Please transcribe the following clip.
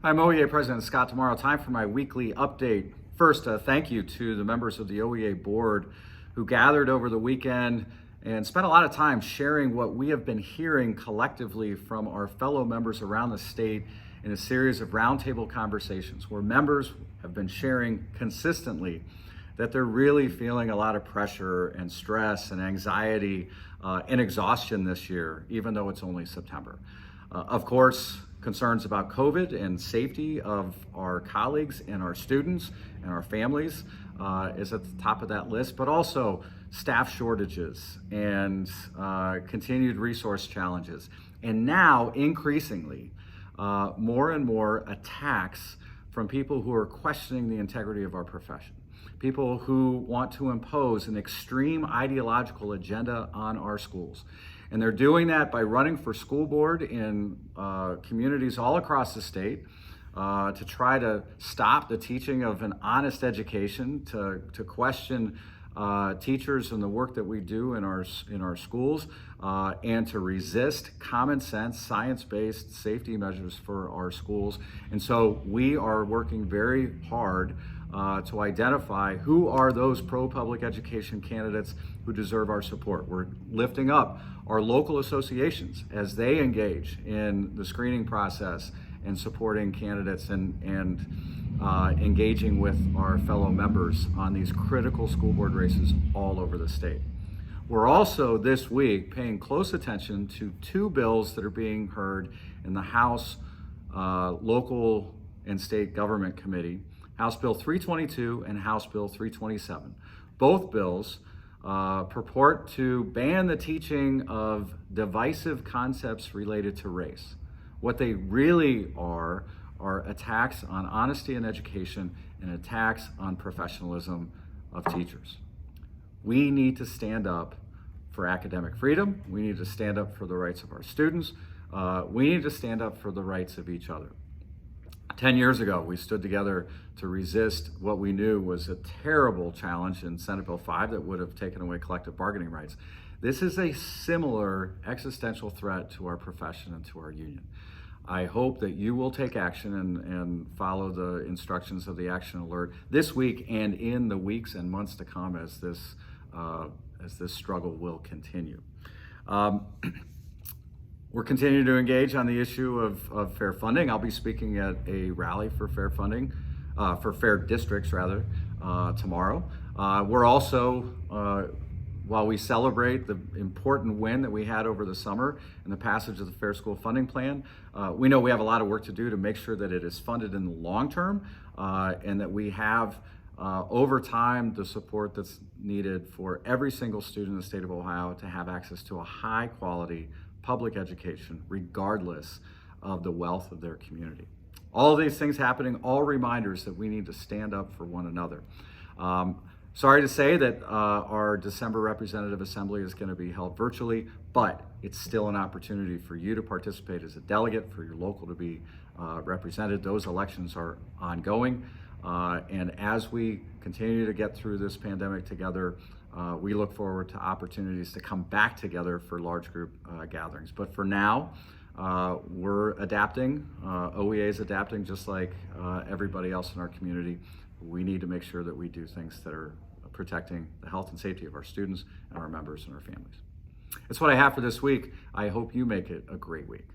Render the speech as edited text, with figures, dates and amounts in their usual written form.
I'm OEA President Scott Tomorrow. Time for my weekly update. First, thank you to the members of the OEA board who gathered over the weekend and spent a lot of time sharing what we have been hearing collectively from our fellow members around the state in a series of roundtable conversations where members have been sharing consistently that they're really feeling a lot of pressure and stress and anxiety and exhaustion this year, even though it's only September. Of course, concerns about COVID and safety of our colleagues and our students and our families is at the top of that list, but also staff shortages and continued resource challenges. And now, increasingly, more and more attacks from people who are questioning the integrity of our profession. People who want to impose an extreme ideological agenda on our schools. And they're doing that by running for school board in communities all across the state to try to stop the teaching of an honest education, to question teachers and the work that we do in our schools, and to resist common sense, science-based safety measures for our schools. And so we are working very hard to identify who are those pro-public education candidates who deserve our support. We're lifting up our local associations as they engage in the screening process and supporting candidates and engaging with our fellow members on these critical school board races all over the state. We're also this week paying close attention to two bills that are being heard in the House Local and State Government Committee, House Bill 322 and House Bill 327. Both bills purport to ban the teaching of divisive concepts related to race. What they really are attacks on honesty in education and attacks on professionalism of teachers. We need to stand up for academic freedom. We need to stand up for the rights of our students. We need to stand up for the rights of each other. 10 years ago, we stood together to resist what we knew was a terrible challenge in Senate Bill 5 that would have taken away collective bargaining rights. This is a similar existential threat to our profession and to our union. I hope that you will take action and follow the instructions of the action alert this week and in the weeks and months to come as this struggle will continue. We're continuing to engage on the issue of fair funding. I'll be speaking at a rally for fair funding, for fair districts rather, tomorrow. We're also, while we celebrate the important win that we had over the summer in the passage of the Fair School Funding Plan, we know we have a lot of work to do to make sure that it is funded in the long term and that we have over time the support that's needed for every single student in the state of Ohio to have access to a high quality public education, regardless of the wealth of their community. All of these things happening, all reminders that we need to stand up for one another. Sorry to say that our December Representative Assembly is going to be held virtually, but it's still an opportunity for you to participate as a delegate, for your local to be represented. Those elections are ongoing, and as we continue to get through this pandemic together, we look forward to opportunities to come back together for large group gatherings. But for now, we're adapting. OEA is adapting just like everybody else in our community. We need to make sure that we do things that are protecting the health and safety of our students and our members and our families. That's what I have for this week. I hope you make it a great week.